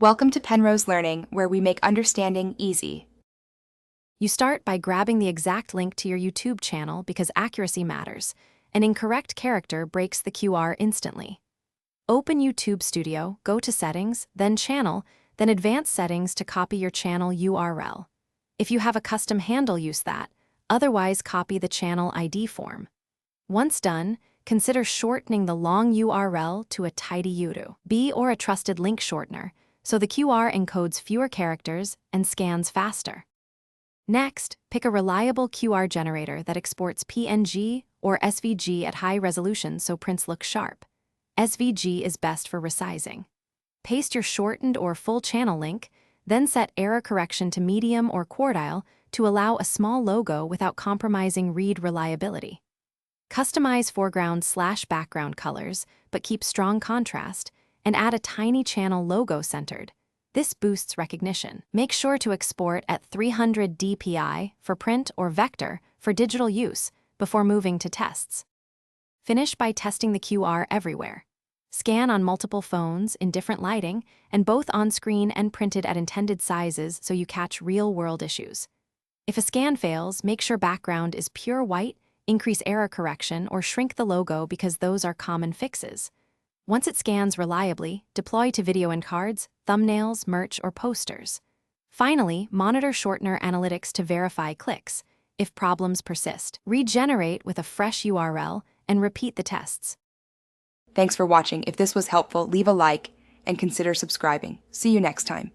Welcome to Penrose Learning, where we make understanding easy. You start by grabbing the exact link to your YouTube channel because accuracy matters. An incorrect character breaks the QR instantly. Open YouTube Studio, go to Settings, then Channel, then Advanced Settings to copy your channel URL. If you have a custom handle, use that. Otherwise, copy the channel ID form. Once done, consider shortening the long URL to a tidy URL. Be or a trusted link shortener, so the QR encodes fewer characters and scans faster. Next, pick a reliable QR generator that exports PNG or SVG at high resolution so prints look sharp. SVG is best for resizing. Paste your shortened or full channel link, then set error correction to medium or quartile to allow a small logo without compromising read reliability. Customize foreground/background colors, but keep strong contrast, and add a tiny channel logo centered. This boosts recognition. Make sure to export at 300 dpi for print or vector for digital use before moving to tests. Finish by testing the QR everywhere. Scan on multiple phones in different lighting and both on-screen and printed at intended sizes so you catch real-world issues. If a scan fails, make sure background is pure white, increase error correction, or shrink the logo because those are common fixes. Once it scans reliably, deploy to video and cards, thumbnails, merch, or posters. Finally, monitor shortener analytics to verify clicks. If problems persist, regenerate with a fresh URL and repeat the tests. Thanks for watching. If this was helpful, leave a like and consider subscribing. See you next time.